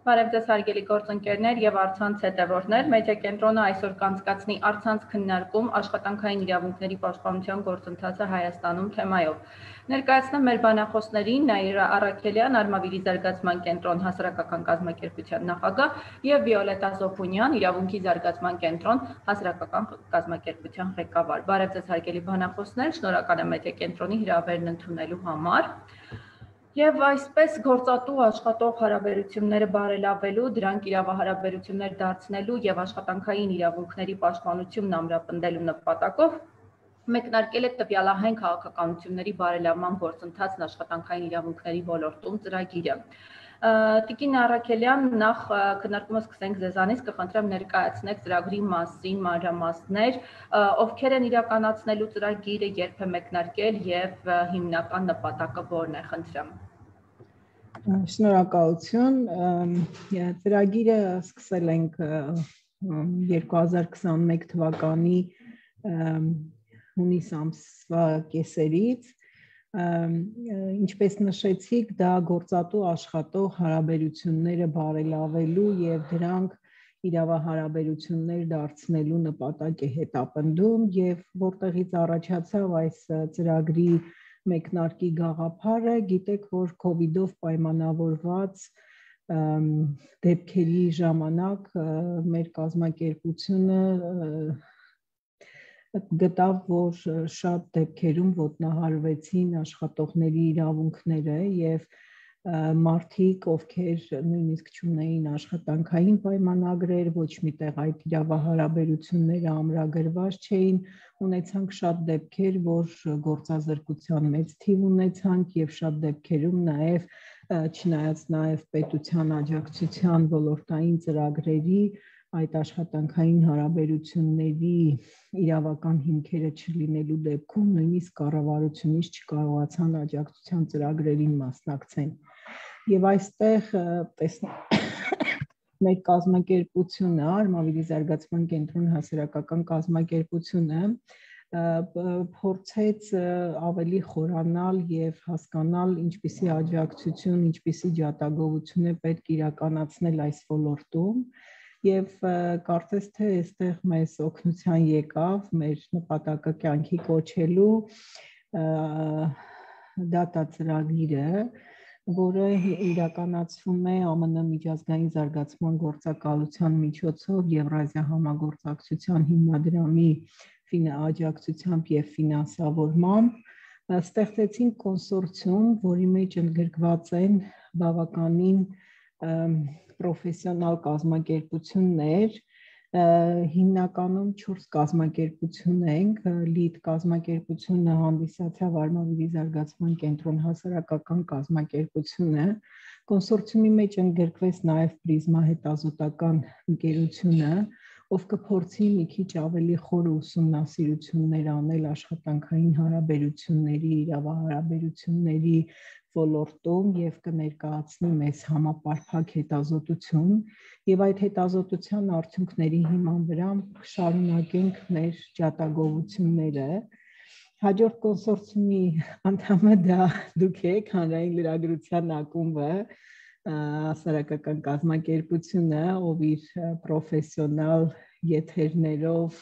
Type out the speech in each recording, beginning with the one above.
Բարև ձեզ հարգելի գործընկերներ եւ առցանց հետևորդներ, Մեդիա կենտրոնը այսօր կանցկացնի առցանց քննարկում աշխատանքային իրավունքների պաշտպանության գործընթացը Հայաստանում թեմայով։ Ներկայացնեմ մեր բանախոսներին Նաիրա Առաքելյան, Արմավիրի զարգացման կենտրոն հասարակական կազմակերպության նախագահ եւ Վիոլետա Զոփունյան, Իրավունքի զարգացման կենտրոն հասարակական կազմակերպության ղեկավար։ Բարև ձեզ հարգելի բանախոսներ, շնորհակալ եմ Մեդիա կենտրոնի հրավերն ընդունելու համար։ Եվ այսպես գործատու աշխատող հարաբերությունները բարելավելու, դրանք իրավահարաբերություններ դարձնելու եւ աշխատանքային իրավունքների պաշտպանությունն ամրապնդելու նպատակով մեկնարկել է տվյալահեն քաղաքականությունների բարելավման գործընթացն աշխատանքային իրավունքների ոլորտում ծրագիրը։ Տիկին Առաքելյան, նախ քննարկումը սկսենք ձեզանից, կխնդրեմ ներկայացնեք ծրագրի մասին մանրամասներ, ովքեր են իրականացնելու ծրագիրը, երբ է մեկնարկել եւ հիմնական նպատակը որն է, խնդրեմ։ Շնորհակալություն, ծրագիրը սկսել ենք 2021 թվականի հունիս ամսվա կեսերից, ինչպես նշեցիք, դա գործատու աշխատող հարաբերությունները բարելավելու եւ դրանք իրավահարաբերություններ դարձնելու նպատակ է հետապնդում եւ որտեղից առաջացավ այս ծրագրի մեկնարկի գաղափարը, գիտեք, որ COVID-ով պայմանավորված դեպքերի ժամանակ մեր կազմակերպությունը գտավ, որ շատ դեպքերում ոտնահարվեցին աշխատողների իրավունքները եւ մարդիկ, ովքեր նույնիսկ չունեին աշխատանքային պայմանագրեր, ոչ միտեղ այդ իրավահարաբերությունները ամրագրված չէին, ունեցանք շատ դեպքեր, որ գործազրկության մեծ թիվ ունեցանք եւ շատ դեպքերում նաեւ չնայած նաեւ պետության աջակցության ոլորտային ծրագրերի այդ աշխատանքային հարաբերությունների իրավական հիմքերը չլինելու դեպքում նույնիսկ կառավարությունից չկարողացան աջակցության ծրագրերին մասնակցեն։ Եվ այստեղ մեր կազմակերպությունը, Արմավիրի զարգացման կենտրոն հասարակական կազմակերպությունը փորձեց ավելի խորանալ եւ հասկանալ ինչպիսի աջակցություն, ինչպիսի ջատագովություն է պետք իրականացնել այս ոլորտում եւ կարծես թե այստեղ մեզ օգնության եկավ մեր նպատակը կյանքի կոչելու դատա ծրագիրը, որը իրականացվում է ԱՄՆ միջազգային զարգացման գործակալության միջոցով Եվրազիա համագործակցության հիմնադրամի աջակցությամբ եւ ֆինանսավորմամբ ստեղծեցին կոնսորցիում, որի մեջ ընդգրկված են բավականին պրոֆեսիոնալ կազմակերպություններ, հիմնականում 4 կազմակերպություն ենք, լիդ կազմակերպությունը հանդիսացավ Արմավիրի զարգացման կենտրոն հասարակական կազմակերպությունը, կոնսորցիումի մեջ ընդգրկվեց նաև Պրիզմա հետազոտական ընկերությունը, ով կփորձի մի քիչ ավելի խոր ուսումնասիրություններ անել աշխատանքային հարաբերությունների, իրավահարաբերությունների ոլորտում եւ կներկայացնի մեզ համապարփակ հետազոտություն եւ այդ հետազոտության արդյունքների հիման վրա շարունակենք մեր ջատագովությունները հաջորդ կոնսորցիումի անդամը դա դուք եք հանրային լրագրության ակումբը հասարակական կազմակերպությունը ով իր պրոֆեսիոնալ եթերներով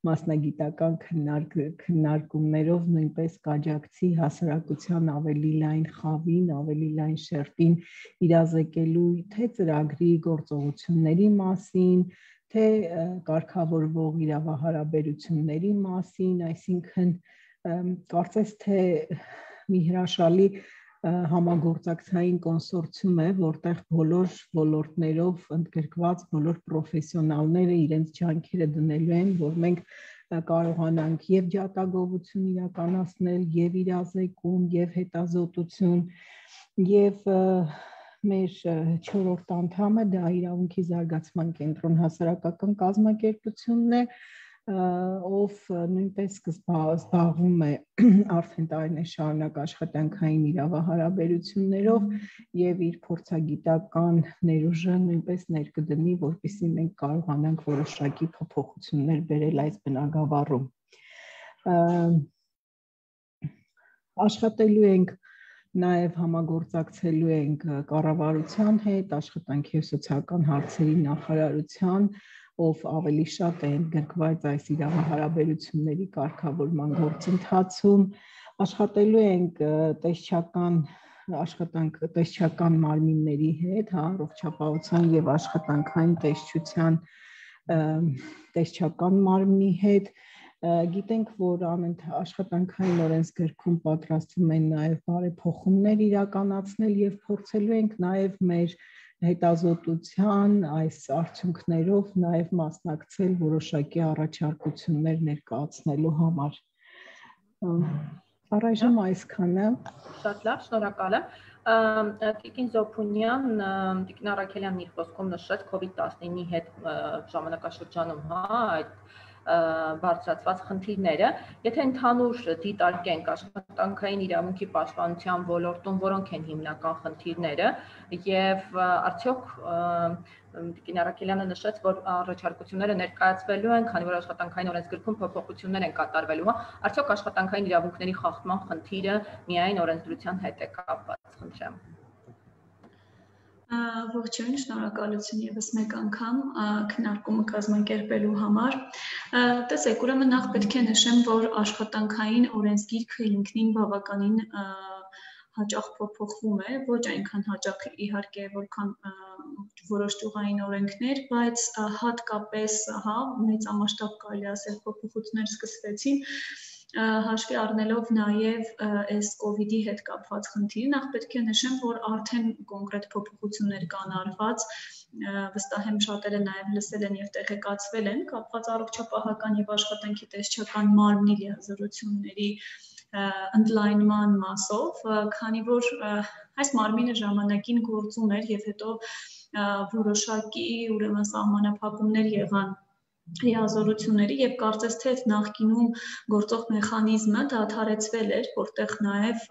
մասնագիտական քննարկումներով նույնպես կաջակցի հասարակության ավելի լայն խավին, ավելի լայն շերտին իրազեկելու թե ծրագրի գործողությունների մասին, թե կարգավորվող իրավահարաբերությունների մասին, այսինքն կարծես թե մի հրաշալի համագործակցային կոնսորցիում է, որտեղ բոլոր ոլորտներով ընդգրկված բոլոր պրոֆեսիոնալները իրենց ջանքերը դնելու են, որ մենք կարողանանք եւ ջատագովություն իրականացնել, եւ իրազեկում, եւ հետազոտություն, եւ մեր 4-րդ անդամը դա իրավունքի զարգացման կենտրոն հասարակական կազմակերպությունն է, ով նույնպես զբաղվում է արդեն տարիներ շարունակ աշխատանքային իրավահարաբերություններով եւ իր փորձագիտական ներուժը նույնպես ներկդնի, որպեսզի մենք կարողանանք որոշակի փոփոխություններ բերել այս բնագավառում։ Աշխատելու ենք Նաև համագործակցելու ենք կառավարության հետ, աշխատանքի և սոցիալական հարցերի նախարարության, ով ավելի շատ է ընդգրկված այս իրավահարաբերությունների կարգավորման գործընթացում, աշխատելու ենք տեսչական մարմինների հետ, առողջապահության և աշխատանքային տեսչության տեսչական մարմնի հետ, գիտենք, որ աշխատանքային օրենսգրքում պատրաստվում են նաև բարեփոխումներ իրականացնել և փորձելու ենք նաև մեր հետազոտության այս արդյունքներով նաև մասնակցել որոշակի առաջարկություններ ներկայացնելու համար։ Առայժմ այսքանը։ Շատ լավ, շնորհակալ եմ։ Տիկին Զոփունյան, Տիկին Առաքելյանն իր խոսքում նշեց COVID-19-ի հետ ժամանակաշրջանում, այդ բարձրացված խնդիրները, եթե ընդհանուր դիտարկենք աշխատանքային իրավունքի պաշտպանության ոլորտում, որոնք են հիմնական խնդիրները եւ արդյոք Տիկին Առաքելյանը նշեց, որ առաջարկությունները ներկայացվելու են, քանի որ աշխատանքային օրենսգրքում փոփոխություններ են կատարվելու, արդյոք աշխատանքային իրավունքների խախտման խնդիրը միայն օրենսդրության հետ է կապված, խնդրեմ։ Ողջույն, շնորհակալություն եւս մեկ անգամ քննարկումը կազմակերպելու համար։ Տեսեք, ուրեմն նախ պետք է նշեմ, որ աշխատանքային օրենսգիրքը ինքնին բավականին հաճախ փոփոխվում է, ոչ այնքան հաճախ իհարկե, որքան որոշ ճյուղային օրենքներ, բայց հատկապես մեծամասշտաբ կարելի ասել փոփոխություններ սկսվեցին հաշվի առնելով նաև այս COVID-ի հետ կապված խնդիրը, նախ պետք է նշեմ, որ արդեն կոնկրետ փոփոխություններ կան արված, վստահ եմ շատերը նաև լսել են եւ տեղեկացվել են կապված առողջապահական եւ աշխատանքի տեսչական մարմնի լիազորությունների ընդլայնման մասով, քանի որ այս մարմինը ժամանակին գործում էր եւ հետո որոշակի ուրեմն սահմանափակումներ եղան լիազորությունների եւ կարծես թե նախկինում գործող մեխանիզմը դադարեցվել էր, որտեղ նաեւ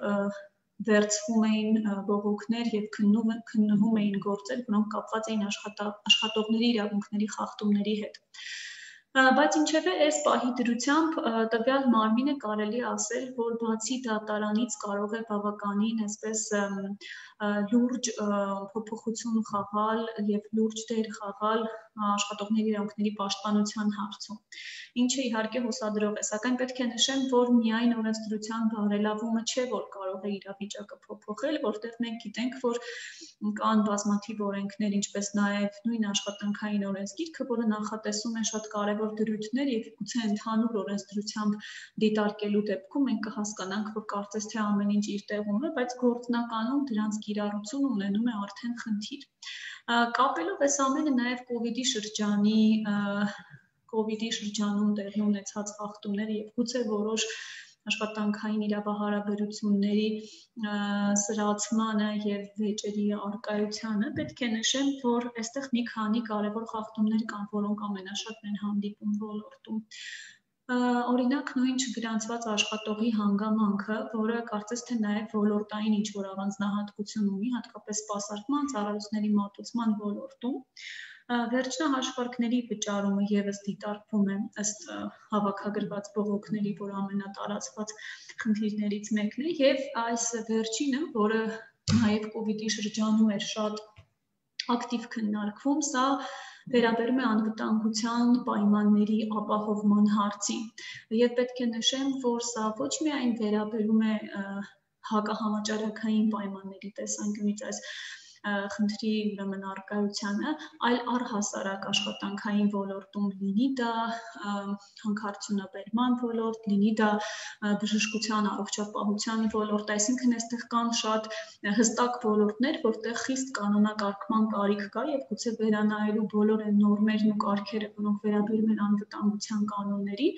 վերցվում էին բողոքներ եւ քննվում էին գործեր, որոնք կապված էին աշխատողների իրավունքների խախտումների հետ։ Բայց ինչևէ այս պահի դրությամբ տվյալ մարմինը կարելի ասել, որ բացի դատարանից կարող է բավականին այսպես լուրջ փոփոխություն խաղալ եւ լուրջ դեր խաղալ աշխատողների իրավունքների պաշտպանության հարցում, ինչը իհարկե հուսադրող է, սակայն պետք է նշեմ, որ միայն օրենսդրության բարելավումը չէ, որ կարող է իրավիճակը փոփոխել, որտեղ մենք գիտենք, որ կան բազմաթիվ օրենքներ, ինչպես նաև նույն աշխատանքային օրենսգիրքը, որը նախատեսում է շատ կարևոր դրույթներ եւ գուցե ընդհանուր օրենսդրությամբ դիտարկելու դեպքում մենք կհասկանանք, որ կարծես թե ամեն ինչ իր տեղում է, բայց գործնականում դրանց կիրառությունը ունենում է արդեն խնդիր։ Կապելով այս ամենը նաև COVID-ի շրջանում տեղի ունեցած խախտումները եւ գուցե որոշ աշխատանքային իրավահարաբերությունների սրացմանը եւ վեճերի արկայությանը պետք է նշեմ, որ այստեղ մի քանի կարևոր խախտումներ կան, որոնք ամենաշատն են հանդիպում ոլորտում։ Օրինակ նույն չգրանցված աշխատողի հանգամանքը, որը կարծես թե նաև ոլորտային ինչ-որ առանձնահատկություն ունի, հատկապես սպասարկման, ծառայությունների մատուցման ոլորտում, վերջնահաշվարկների վճարումը ևս դիտարկվում է ըստ հավաքագրված բողոքների, որ ամենատարածված խնդիրներից մեկն է, եւ այս վերջինը, որը նաև COVID-ի շրջանում էր շատ ակտիվ քննարկվում, սա վերաբերում է անվտանգության պայմանների ապահովման հարցին։ Եվ պետք է նշեմ, որ սա ոչ միայն վերաբերում է հակահամաճարակային պայմանների տեսանկյունից այս խնդրի ուրեմն արկայությանը, այլ առհասարակ աշխատանքային ոլորտում լինի դա հանքարդյունաբերման ոլորտ, լինի դա բժշկության, առողջապահության ոլորտ, այսինքն այստեղ կան շատ հստակ ոլորտներ, որտեղ խիստ կանոնակարգման կարիք կա եւ գուցե վերանայելու բոլոր այն նորմերն ու կարգերը, որոնք վերաբերում են անվտանգության կանոնների,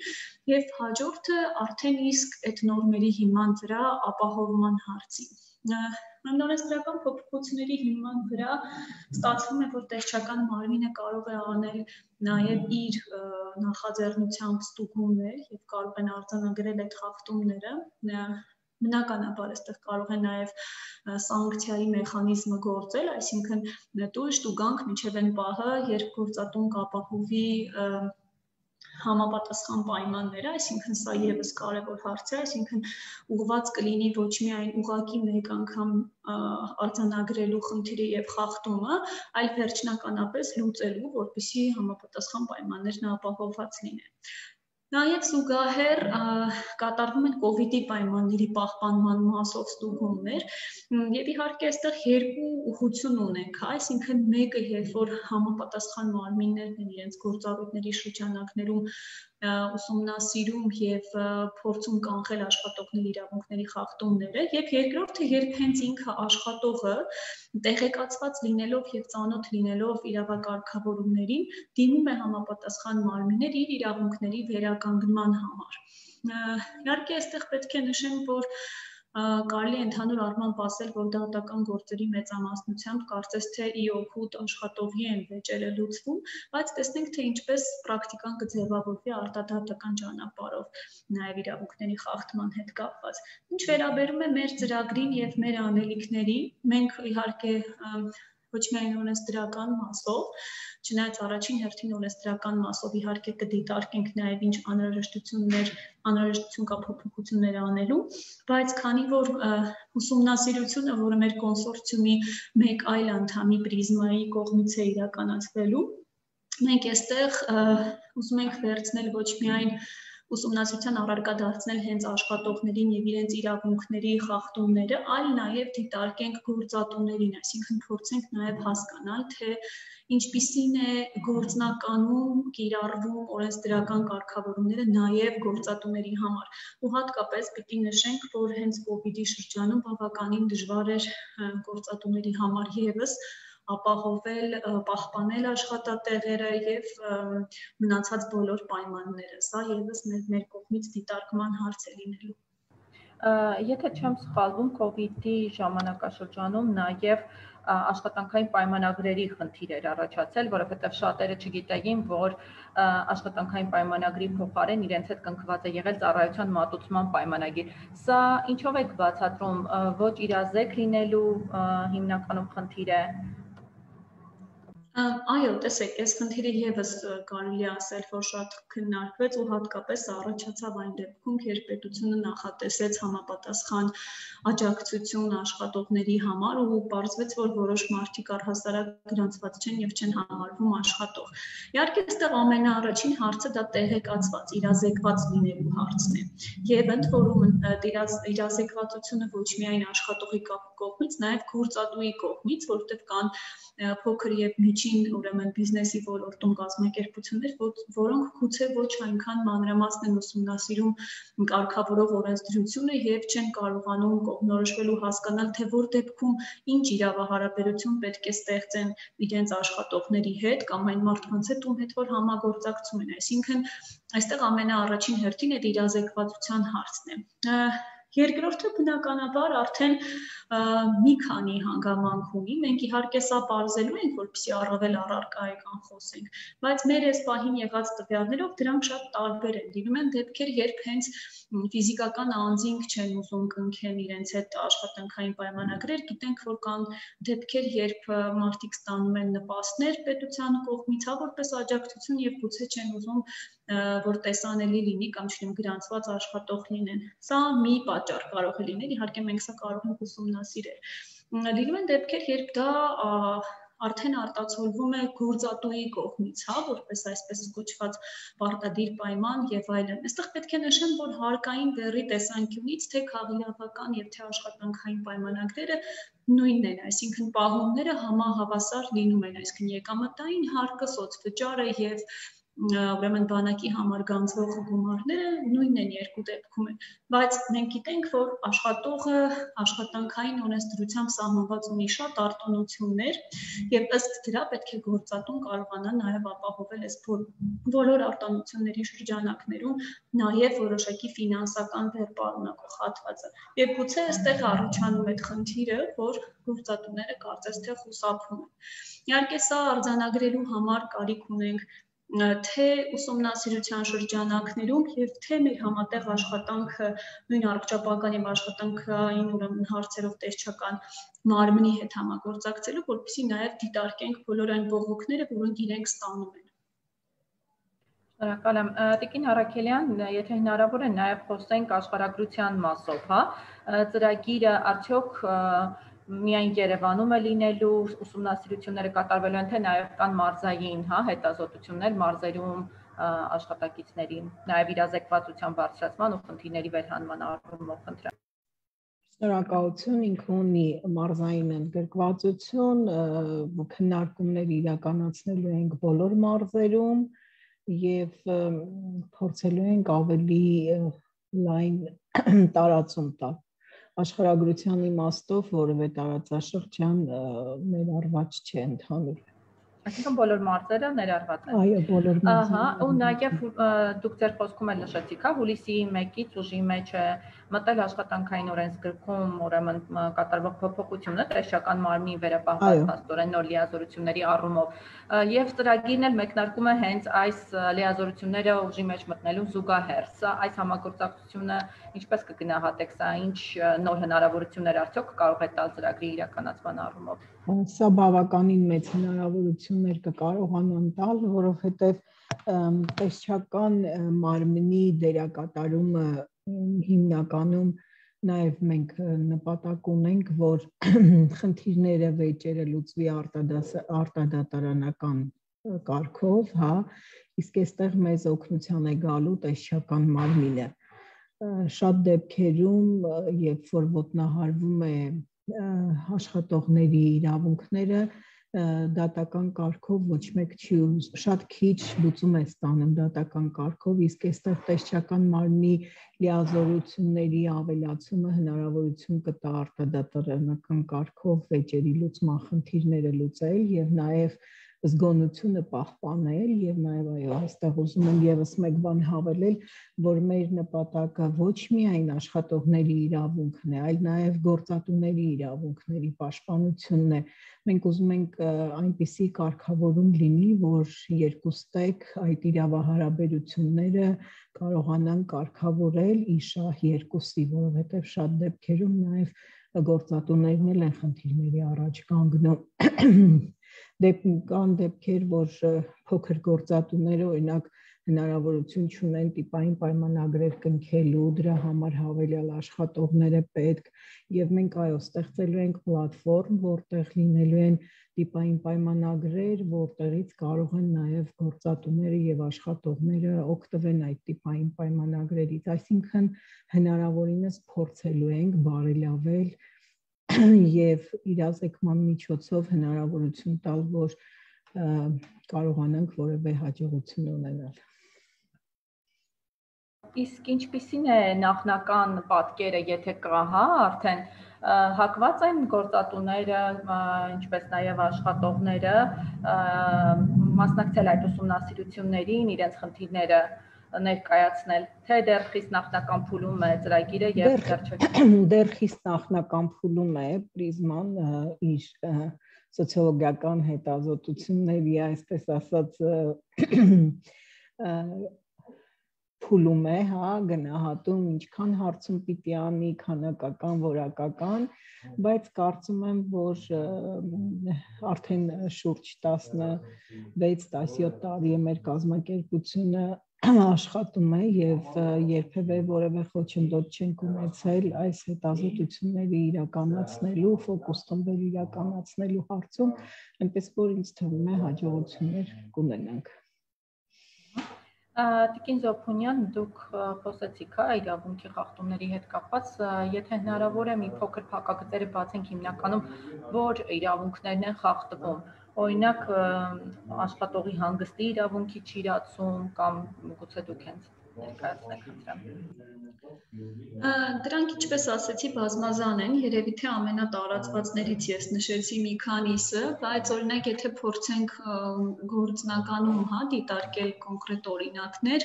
եւ հաջորդը արդեն իսկ այդ նորմերի հիման վրա ապահովման հարցին։ Օրենսդրական փոփոխությունների հիման վրա ստացվում է, որ տեսչական մարմինը կարող է անել նաև իր նախաձեռնությամբ ստուգումներ եւ կարող են արձանագրել այդ խախտումները։ Բնականաբար այստեղ կարող է նաև սանկցիայի մեխանիզմը գործել, այսինքն տույժ տուգանք մինչև այն պահը, երբ գործատուն կապահովի համապատասխան պայմանները, այսինքն սա եւս կարևոր հարց է, այսինքն ուղղված կլինի ոչ միայն ուղղակի մեկ անգամ արձանագրելու խնդիրը եւ խախտումը, այլ վերջնականապես լուծելու, որպեսզի համապատասխան պայմաններն ապահովված լինեն։ Նաև զուգահեռ կատարվում են COVID-ի պայմանների պահպանման մասով ստուգումներ եւ իհարկե այստեղ երկու ուղղություն ունենք, այսինքն մեկը երբ որ համապատասխան մարմիններն են իրենց գործառույթների շրջանակներում ուսումնասիրում եւ փորձում կանխել աշխատողների իրավունքների խախտումները եւ երկրորդը երբ հենց ինքը աշխատողը տեղեկացված լինելով եւ ծանոթ լինելով իրավակարգավորումներին դիմում է համապատասխան մարմիններ իր իրավունքների վերականգնման համար։ Իհարկե այստեղ պետք է նշեմ, որ կարելի է ընդհանուր առմամբ ասել, որ դատական գործերի մեծամասնությամբ կարծես թե ի օգուտ աշխատողի են վեճերը լուծվում, բայց տեսնենք թե ինչպես պրակտիկան կձևավորվի արտադատական ճանապարհով, նաև իրավունքների խախտման հետ կապված։ Ինչ վերաբերում է մեր ծրագրին եւ մեր անելիքներին, մենք իհարկե ոչ միայն օրենսդրական մասով, չնայած առաջին հերթին օրենսդրական մասով իհարկե կդիտարկենք նաև ինչ անհրաժեշտություն կա փոփոխություններ անելու, բայց քանի որ ուսումնասիրությունը, որը մեր կոնսորցիումի մեկ այլ անդամի պրիզմայի կողմից է իրականացվելու, մենք այստեղ ուզում ենք վերցնել ոչ միայն ուսումնասիրության առարկա դարձնել հենց աշխատողներին եւ իրենց իրավունքների խախտումները, այլ նաեւ դիտարկենք գործատուներին, այսինքն փորձենք նաեւ հասկանալ, թե ինչպիսին է գործնականում կիրառվում օրենսդրական կարգավորումները նաեւ գործատուների համար։ Ու հատկապես պիտի նշենք, որ հենց COVID-ի շրջանում բավականին դժվար էր գործատուների համար եւս ապահովել, պահպանել աշխատատեղերը եւ մնացած բոլոր պայմանները։ Սա եւս մեր կողմից դիտարկման հարց է լինելու։ Եթե չեմ սխալվում, COVID-ի ժամանակաշրջանում նաեւ աշխատանքային պայմանագրերի խնդիր էր առաջացել, որովհետեւ շատերը չգիտեին, որ աշխատանքային պայմանագրի փոխարեն իրենց հետ կնքված է եղել ծառայության մատուցման պայմանագիր։ Սա ինչով է բացատրում ոչ իրազեկ լինելու հիմնականում խնդիր է։ Այո, տեսեք, այս խնդիրը եւս կարելի է ասել, որ շատ քննարկվեց ու հատկապես առաջացավ այն դեպքում, երբ պետությունը նախատեսեց համապատասխան աջակցություն աշխատողների համար ու պարզվեց, որ որոշ մարդիկ առհասարակ գրանցված չեն եւ չեն համարվում աշխատող։ Իհարկե, այստեղ ամենաառաջին հարցը դա տեղեկացված, իրազեկված լինելու հարցն է։ Եվ ընդ որում իրազեկվածությունը ոչ միայն աշխատողի կողմից, նաեւ գործատուի կողմից, որովհետեւ կան փոքր եւ միջին, ուրեմն բիզնեսի ոլորտում կազմակերպություններ, որոնք գուցե ոչ այնքան մանրամասն են ուսումնասիրում կարգավորող օրենսդրությունը եւ չեն կարողանում կողմնորոշվել ու հասկանալ, թե որ դեպքում ինչ իրավահարաբերություն պետք է ստեղծեն իրենց աշխատողների հետ կամ այն մարդկանց հետ, ում հետ որ համագործակցում են։ Այսինքն, այստեղ ամենաառաջին հերթին այդ իրազեկվածության հարցն է։ Երկրորդը բնականաբար արդեն մի քանի հանգամանք ունի, մենք իհարկե սա բարձելու ենք, որպեսզի առավել առարկայական խոսենք, բայց մեր այս պահին եղած տվյալներով դրանք շատ տարբեր են։ Լինում են դեպքեր, երբ հենց ֆիզիկական անձինք չեն ուզում կնքեն իրենց հետ աշխատանքային պայմանագրեր, գիտենք, որ կան դեպքեր, երբ մարդիկ ստանում են նպաստներ պետության կողմից, որպես աջակցություն եւ գուցե չեն ուզում որ տեսանելի լինի կամ չլինի գրանցված աշխատող լինեն։ Սա մի պատճառ կարող է լինել, իհարկե մենք սա կարող ենք ուսումնասիրել։ Լինում են դեպքեր, երբ դա արդեն արտացոլվում է գործատուի կողմից, որպես այսպես կոչված պարտադիր պայման եւ այլն։ Այստեղ պետք է նշեմ, որ հարկային բեռի տեսանկյունից թե քաղաքական եւ թե աշխատանքային պայմանագրերը նույնն են, այսինքն պահումները համահավասար լինում են, այսինքն եկամտային հարկը, սոցվճարը եւ ուրեմն բանակի համար գանձվող գումարները նույնն են երկու դեպքում են, բայց մենք գիտենք, որ աշխատողը աշխատանքային օրենսդրությամբ սահմանված ունի շատ արտոնություններ եւ ըստ դրա պետք է գործատուն կարողանա նաեւ ապահովել այս բոլոր արտոնությունների շրջանակներում նաեւ որոշակի ֆինանսական բեռ պարունակող հատվածը։ Եվ գուցե այստեղ առաջանում է խնդիրը, որ գործատուները կարծես թե խուսափում են։ Իհարկե սա արձանագրելու համար կարիք ունենք թե ուսումնասիրության շրջանակներում եւ թե մեր համատեղ աշխատանքը նույն առողջապահական եւ աշխատանքային ուրեմն հարցերով տեսչական մարմնի հետ համագործակցելու, որպեսզի նաեւ դիտարկենք բոլոր այն բողոքները, որոնք իրենք ստանում են։ Շնորհակալ եմ։ Տիկին Հարաքելյան, եթե հնարավոր է նաև խոսենք աշխարհագրության մասով, հա, ծրագիրը արդյոք միայն Երևանում է լինելու, ուսումնասիրությունները կատարվելու են, թե նաև կան մարզային, հա, հետազոտություններ մարզերում աշխատակիցների, նաև իրազեկվածության բարձրացման ու խնդիրների վերհանման առումով խնդրեմ։ Շնորհակալություն, ինքը ունի մարզային ընդգրկվածություն, քննարկումներ իրականացնելու ենք բոլոր մարզերում եւ փորձելու ենք ավելի լայն տարածում տալ աշխարհագրության իմաստով, որովհետեւ տարածաշրջան ներառված չէ ընդհանուր։ Այսինքն բոլոր մարզերը ներառված են։ Այո, բոլոր մարզերը։ Ահա, ու նաև դուք ձեր խոսքում էլ նշեցիք, հա, հուլիսի 1-ից ուժի մեջ է մտել աշխատանքային օրենսգրքում, ուրեմն կատարվող փոփոխությունը տեսչական մարմնի վերապահված փաստորեն նոր լիազորությունների առումով, եւ ծրագիրն էլ մեկնարկում է հենց այս լիազորությունները ուժի մեջ մտնելու զուգահեռ։ Սա այս համագործակցությունը ինչպես կգնահատեք, սա ինչ նոր հնարավորություններ արդյոք կարող է տալ ծրագրի իրականացման առումով։ Սա բավականին մեծ հնարավորություններ կկարողանան տալ, որովհետև տեսչական մարմնի դերակատարումը հիմնականում նաև մենք նպատակ ունենք, որ խնդիրները վեճերը լուծվի արտադատարանական կարգով, հա, իսկ այստեղ մեզ օգնության է գալու տեսչական մարմինը։ Շատ դեպքերում, երբ որ ոտնահարվում է աշխատողների իրավունքները դատական կարգով ոչ մեկ չի շատ քիչ լուծում է ստանում դատական կարգով, իսկ այստեղ տեսչական մարմնի լիազորությունների ավելացումը հնարավորություն կտա արտադատարանական կարգով վեճերի լուծման խնդիրները լուծել եւ նաեւ զգոնությունը պահպանել եւ նաեւ այո, այստեղ ուզում եմ եւս մեկ բան հավելել, որ մեր նպատակը ոչ միայն աշխատողների իրավունքն է, այլ նաեւ գործատուների իրավունքների պաշտպանությունն է։ Մենք ուզում ենք այնպիսի կարգավորում լինի, որ երկուստեք այդ իրավահարաբերությունները կարողանան կարգավորել իշահ երկուսի, որովհետեւ շատ դեպքերում նաեւ գործատուներն էլ են խնդիրների առաջ կանգնում։ Կան դեպքեր, որ փոքր գործատուները օրինակ հնարավորություն չունեն տիպային պայմանագրեր կնքելու, դրա համար հավելյալ աշխատողները պետք եւ մենք այո ստեղծելու ենք պլատֆորմ, որտեղ լինելու են տիպային պայմանագրեր, որտեղից կարող են նաեւ գործատուները եւ աշխատողները օգտվեն այդ տիպային պայմանագրերից, այսինքն հնարավորինս փորձելու ենք բարելավել եւ իրազեկման միջոցով հնարավորություն տալ, որ կարողանանք որևէ հաջողություն ունենալ։ Իսկ ինչպիսին է նախնական պատկերը, եթե կա, հա, արդեն հակված են գործատուները, ինչպես նաև աշխատողները մասնակցել այդ ուսումնասիրություններին, իրենց խնդիրները ներկայացնել, թե դեռ խիստ նախնական փուլում է ծրագիրը եւ դեռ խիստ նախնական փուլում է պրիզման իր սոցիոլոգիական հետազոտությունների, այսպես ասած, փուլում է, հա, գնահատում ինչքան հարցում պիտի անի, քանակական, որակական, բայց կարծում եմ, որ արդեն շուրջ 16-17 տարի է մեր կազմակերպությունը աշխատում է եւ երբեւե որևէ խոչընդոտ չենք ունեցել այս հետազոտությունների իրականացնելու, ֆոկուս խմբեր իրականացնելու հարցում, այնպես որ ինձ թվում է հաջողություններ կունենանք։ Տիկին Զոփոնյան, դուք խոսեցիք հա իրավունքի խախտումների հետ կապված, եթե հնարավոր է մի փոքր փակագծերը բացենք հիմնականում, որ իրավունքներն են խախտվում, օրինակ աշխատողի հանգստի իրավունքի չիրացում կամ գուցե դուք հենց ներկայացնեք խնդրեմ։ Դրանք ինչպես ասեցի բազմազան են, երևի թե ամենատարածվածներից ես նշեցի մի քանիսը, բայց օրինակ եթե փորձենք գործնականում հա դիտարկել կոնկրետ օրինակներ,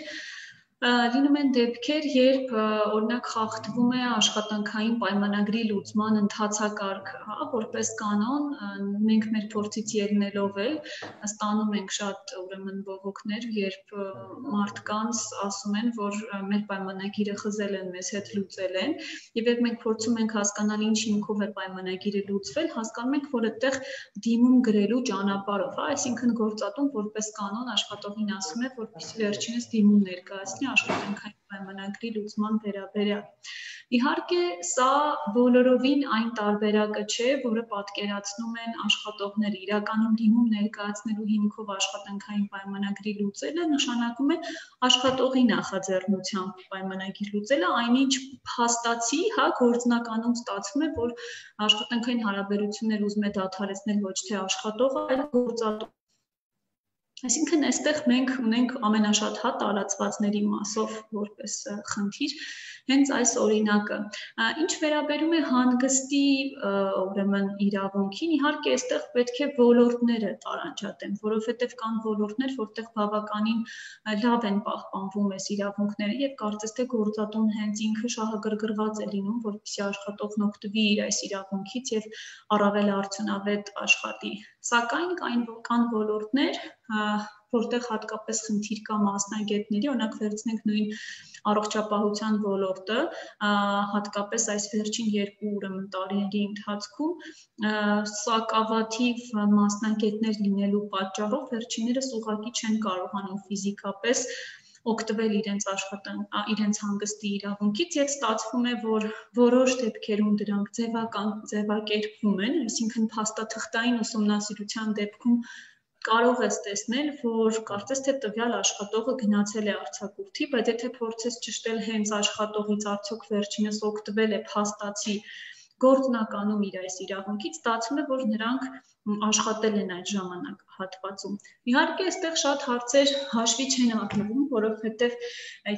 Լինում են դեպքեր, երբ օրինակ խախտվում է աշխատանքային պայմանագրի լուծման ընթացակարգը, հա, որպես կանոն մենք մեր փորձից ելնելով էլ ստանում ենք շատ ուրեմն բողոքներ, երբ մարդկանց ասում են, որ մեր պայմանագիրը խզել են, մեզ հետ լուծել են, եւ երբ մենք փորձում ենք հասկանալ ինչ հիմքով է պայմանագիրը լուծվել, հասկանում ենք, որ այդտեղ դիմում գրելու ճանապարհով, հա, այսինքն գործատուն որպես կանոն աշխատողին ասում է, որպեսզի վերջինս դիմում ներկայացնի աշխատանքային պայմանագրի լուծման վերաբերյալ։ Իհարկե, սա բոլորովին այն տարբերակը չէ, որը պատկերացնում են աշխատողները։ Իրականում դիմում ներկայացնելու հիմքով աշխատանքային պայմանագրի լուծելը նշանակում է աշխատողի նախաձեռնությամբ պայմանագիր լուծելը, այնինչ փաստացի, հա, գործնականում ստացվում է, որ աշխատանքային հարաբերություններ ուզում է դադարեցնել ոչ թե աշխատողը, այլ գործատու։ Այսինքն այստեղ մենք ունենք ամենաշատ հա տարածվածների մասով որպես խնդիր հենց այս օրինակը։ Ինչ վերաբերում է հանգստի ուրեմն իրավունքին, իհարկե այստեղ պետք է ոլորտները տարանջատեն, որովհետև կան ոլորտներ, որտեղ բավականին լավ են պահպանվում այս իրավունքները եւ կարծես թե գործատուն հենց ինքը շահագրգռված է լինում, որպեսզի աշխատողն օգտվի իր այս իրավունքից եւ առավել արդյունավետ աշխատի։ Սակայն կան ոլորտներ, որտեղ հատկապես խնդիր կա մասնագետների, օրինակ վերցնենք նույն առողջապահության ոլորտը, հատկապես այս վերջին 2 ուրեմն տարիների ընթացքում սակավաթիվ մասնագետներ լինելու պատճառով վերջիններս ուղղակի չեն կարողանում ֆիզիկապես օգտվել իրենց հանգստի իրավունքից եւ ստացվում է, որ որոշ դեպքերում դրանք ձևակերպվում են, այսինքն փաստաթղթային ուսումնասիրության դեպքում կարող ես տեսնել, որ կարծես թե տվյալ աշխատողը գնացել է արձակուրդի, բայց եթե փորձես ճշտել հենց աշխատողից արդյոք վերջինս օգտվել է փաստացի գործնականում իր այս իրավունքից, ստացվում է, որ նրանք աշխատել են այդ ժամանակահատվածում։ Իհարկե, այստեղ շատ հարցեր հաշվի չեն առնվում, որովհետև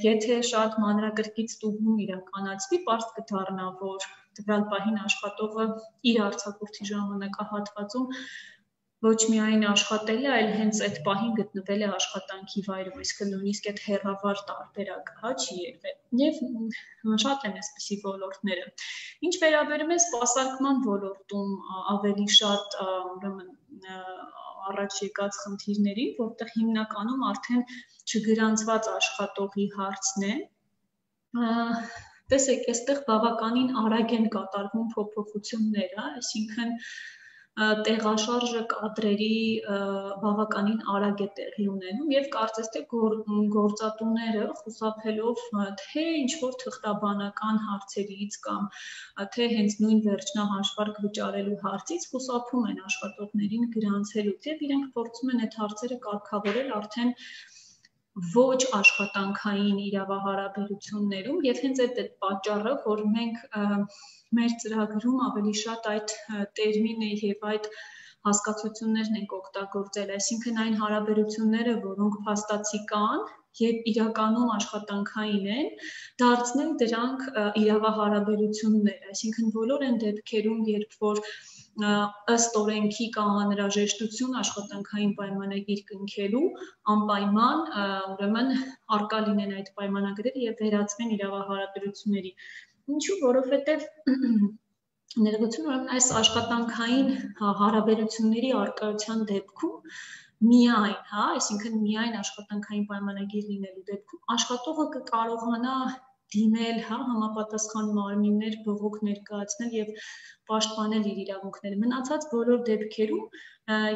եթե շատ մանրակրկիտ ստուգում իրականացվի, պարզ կդառնա, որ տվյալ պահին աշխատողը իր արձակուրդի ժամանակահատվածում ոչ միայն աշխատել է, այլ հենց այդ պահին գտնվել է աշխատանքի վայրում, այսինքն նույնիսկ այդ հեռավար տարբերակը, հա, չի եղել։ Եվ շատ են այսպիսի ոլորտները։ Ինչ վերաբերում է սպասարկման ոլորտում ավելի շատ ուրեմն առաջ եկած խնդիրներին, որտեղ հիմնականում արդեն չգրանցված աշխատողի հարցն է, տեսեք, այստեղ բավականին արագ են կատարվում փոփոխությունները, այսինքն տեղաշարժը կադրերի բավականին արագ է տեղի ունենում եւ կարծես թե գործատուները խուսափելով թե ինչ-որ թղթաբանական հարցերից կամ թե հենց նույն վերջնահաշվարկ վճարելու հարցից խուսափում են աշխատողներին գրանցելուց եւ իրենք փորձում են այդ հարցերը կարգավորել արդեն ոչ աշխատանքային իրավահարաբերություններում եւ հենց այդ պատճառը, որ մենք մեր ծրագրում ավելի շատ այդ տերմինը եւ այդ հասկացություններն ենք օգտագործել, այսինքն այն հարաբերությունները, որոնք փաստացի կան եւ իրականում աշխատանքային են, դարձնել դրանք իրավահարաբերություններ, այսինքն բոլոր այն դեպքերում, երբ որ ըստ օրենքի կա անհրաժեշտություն աշխատանքային պայմանագիր կնքելու, անպայման ուրեմն արկա լինեն այդ պայմանագրերը եւ վերածվեն իրավահարաբերությունների։ Ինչու՞, որովհետեւ ներողություն, ուրեմն այս աշխատանքային հարաբերությունների արկայության դեպքում միայն, հա, այսինքն միայն աշխատանքային պայմանագիր լինելու դեպքում աշխատողը կկարողանա դիմել, հա, համապատասխան մարմիններ, բողոք ներկայացնել եւ պաշտպանել իր իրավունքները։ Մնացած բոլոր դեպքերում,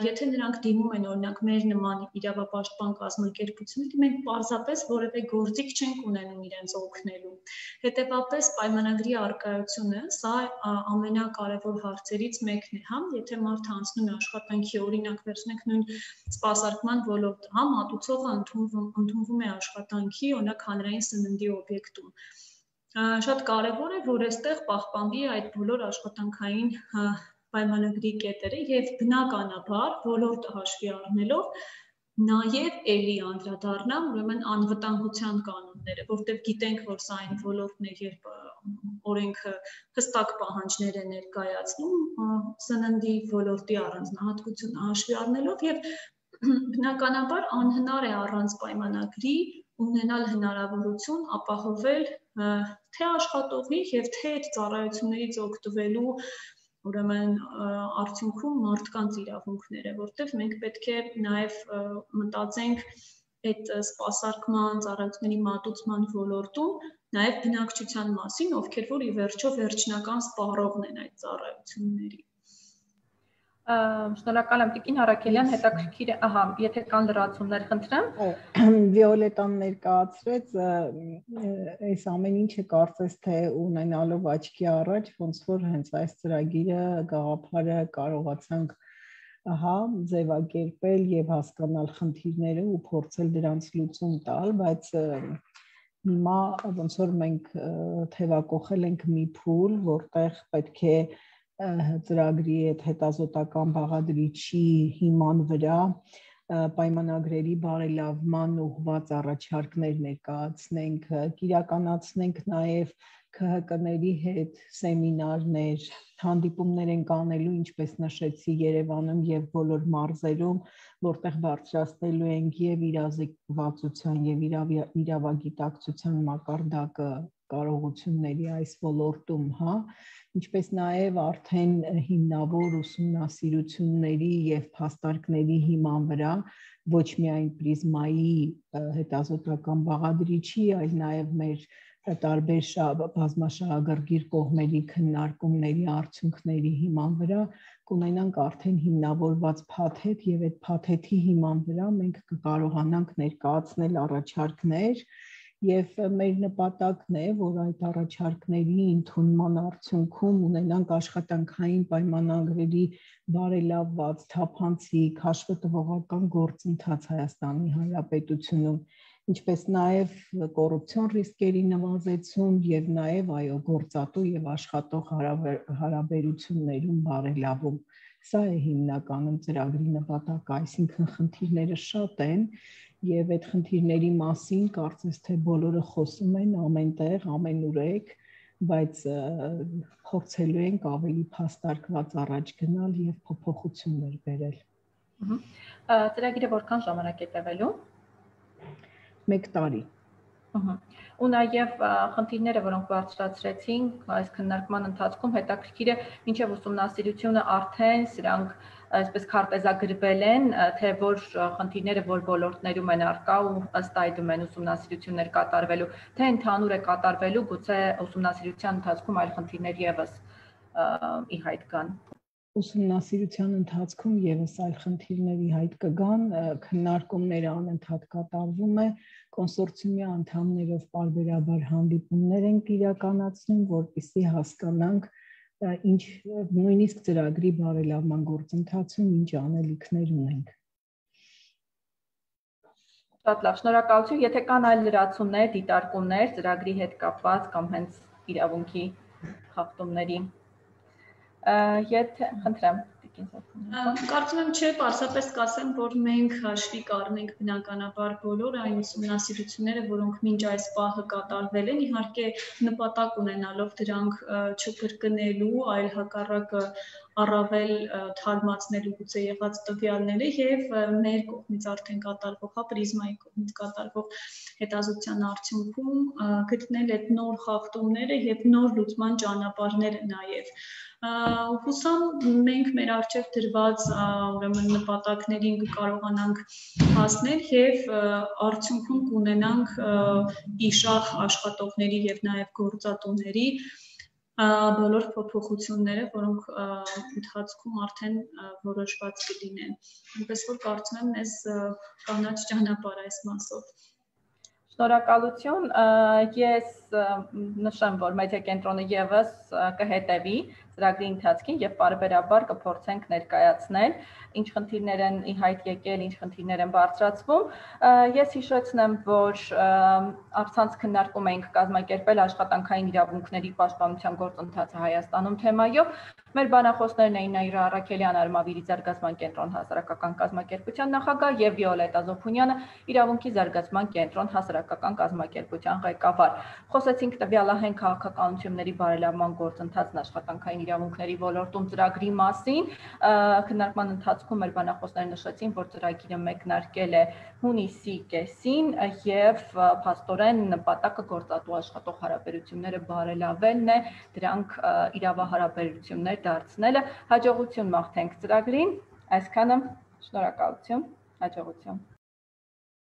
եթե նրանք դիմում են օրինակ մեր նման իրավապաշտպան կազմակերպությունների, մենք պարզապես որևէ գործիք չենք ունենում իրենց օգնելու։ Հետևաբար պայմանագրի արկայությունը սա ամենակարևոր հարցերից մեկն է, հա, եթե մարդը անցնում է աշխատանքի օրինակ վերցնենք նույն սպասարկման ոլորտը, հա, մատուցողը ընդունվում է աշխատանքի օրինակ հանրային սննդի օբյեկտում։ Շատ կարևոր է, որ այստեղ պահպանվի այդ բոլոր աշխատանքային պայմանագրի կետերը եւ բնականաբար ոլորտը հաշվի առնելով նաեւ էլի անդրադառնամ ուրեմն անվտանգության կանոնները, որտեղ գիտենք, որ սա այն ոլորտն է, երբ օրենքը հստակ պահանջներ է ներկայացնում սննդի ոլորտի առանձնահատկությունը հաշվի առնելով եւ բնականաբար անհնար է առանց պայմանագրի ունենալ հնարավորություն ապահովել թե աշխատողի եւ թե այդ ծառայություններից օգտվելու ուրեմն արդյունքում մարդկանց իրավունքները, որտեղ մենք պետք է նաեւ մտածենք այդ սպասարկման ծառայությունների մատուցման ոլորտում նաեւ բնակչության մասին, ովքեր որ ի վերջո վերջնական սպառողն են այդ ծառայությունների։ Շնորհակալ եմ Տիկին Արաքելյան, հետաքրքիր է, ահա, եթե կան լրացումներ, խնդրեմ։ Վիոլետան ներկայացրեց այս ամեն ինչը կարծես թե ունենալով աչքի առաջ, ոնց որ հենց այս ծրագիրը գաղափարը կարողացանք ձևակերպել եւ հասկանալ խնդիրները ու փորձել դրանց լուծում տալ, բայց հիմա ոնց որ մենք թևակողել ենք մի փուլ, որտեղ պետք է ծրագրի այդ հետազոտական բաղադրիչի հիման վրա պայմանագրերի բարելավման ուղղված առաջարկներ ներկայացնենք, իրականացնենք նաև ՔՀԿ-ների հետ սեմինարներ, հանդիպումներ ենք անելու, ինչպես նշեցի, Երևանում եւ բոլոր մարզերում, որտեղ բարձրացնելու ենք եւ իրազեկվածության եւ իրավագիտակցության մակարդակը կարողությունների այս ոլորտում, ինչպես նաև արդեն հիմնավոր ուսումնասիրությունների եւ փաստարկների հիման վրա ոչ միայն պրիզմայի հետազոտական բաղադրիչի, այլ նաև մեր տարբեր բազմաշահագրգիռ կողմերի քննարկումների արդյունքների հիման վրա կունենանք արդեն հիմնավորված փաթեթ եւ այդ փաթեթի հիման վրա մենք կկարողանանք ներկայացնել առաջարկներ Եվ մեր նպատակն է, որ այդ առաջարկների ընդունման արդյունքում ունենանք աշխատանքային պայմանագրերի բարելավված, թափանցիկ, հաշվետվողական գործընթաց Հայաստանի Հանրապետությունում, ինչպես նաև կոռուպցիոն ռիսկերի նվազեցում եւ նաև գործատու եւ աշխատող հարաբերություններում բարելավում։ Սա է հիմնականում ծրագրի նպատակը, այսինքն խնդիրները շատ են Եվ այդ խնդիրների մասին կարծես թե բոլորը խոսում են ամենտեղ, ամենուրեք, բայց փորձելու ենք ավելի փաստարկված առաջ գնալ եւ փոփոխություններ բերել։ Ծրագիրը որքան ժամանակ է տևելու։ 1 տարի։ Ու նաև խնդիրները, որոնք բարձրացրեցինք այս քննարկման ընթացքում, հետաքրքիր է, մինչև ուսումնասիրությունը արդեն սրանք այսպես քարտեզագրվել են, թե որ խնդիրները որ ոլորտներում են առկա ու ըստ այդմ են ուսումնասիրություններ կատարվելու, թե ընդհանուր է կատարվելու, գուցե ուսումնասիրության ընթացքում այլ խնդիրներ եւս ի հայտ գան։ Ուսումնասիրության ընթացքում եւս այլ խնդիրների հայտ կգան, քննարկումները անընդհատ կատարվում է, կոնսորցիումի անդամներով պարբերաբար հանդիպումներ ենք իրականացնում, որպեսզի հասկանանք ինչ նույնիսկ ծրագրի բարելավման գործընթացում ինչ անելիքներ ունենք։ Շատ լավ, շնորհակալություն, եթե կան այլ լրացումներ, դիտարկումներ ծրագրի հետ կապված կամ հենց իրավունքի խախտումների, եթե խնդրեմ Կարծում եմ չէ, պարզապես կասեմ, որ մենք հաշվի կառնենք բնականաբար բոլոր այն ուսումնասիրությունները, որոնք մինչ այս պահը կատարվել են, իհարկե նպատակ ունենալով դրանք չկրկնելու, այլ հակառակը առավել թարմացնելու գուցե եղած տվյալները եւ մեր կողմից արդեն կատարվող, պրիզմայի կողմից կատարվող հետազոտության արդյունքում գտնել այդ նոր խախտումները եւ նոր լուծման ճանապարհները նաեւ Հուսամ մենք մեր առջև դրված ուրեմն նպատակներին կկարողանանք հասնել եւ արդյունքում կունենանք իշախ աշխատողների եւ նաեւ գործատուների բոլոր փոփոխությունները, որոնք ընթացքում արդեն որոշված կլինեն։ Այնպես որ կարծում եմ մեզ կանաչ ճանապարհ այս մասով։ Շնորհակալություն, ես նշեմ, որ մեդիա կենտրոնը եւս կհետևի ծրագրի ընթացքին եւ պարբերաբար կփորձենք ներկայացնել ինչ խնդիրներ են ի հայտ եկել, ինչ խնդիրներ են բարձրացվում։ Ես հիշեցնեմ, որ առցանց քննարկում էինք կազմակերպել աշխատանքային իրավունքների պաշտպանության գործընթացը Հայաստանում թեմայով։ Մեր բանախոսներն էին Նաիրա Արաքելյան, Արմավիրի զարգացման կենտրոն հասարակական կազմակերպության նախագահ եւ Վիոլետա Զոփունյանը, իրավունքի զարգացման կենտրոն հասարակական կազմակերպության ղեկավար։ Խոսեցինք տվյալահեն քաղաքականությունների բարելավման գործընթացն աշխատանքային իրավունքների ոլորտում ծրագրի մասին։ Քննարկման ընթացքում մեր բանախոսները նշեցին, որ ծրագիրը մեկնարկել է հունիսի կեսին եւ փաստորեն նպատակը գործատու աշխատող հարաբերությունները բարելավելն է, դրանք իրավահարաբերություններ դարձնելը։ Հաջողություն մաղթենք ծրագրին։ Այսքանը, շնորհակալություն, հաջողություն։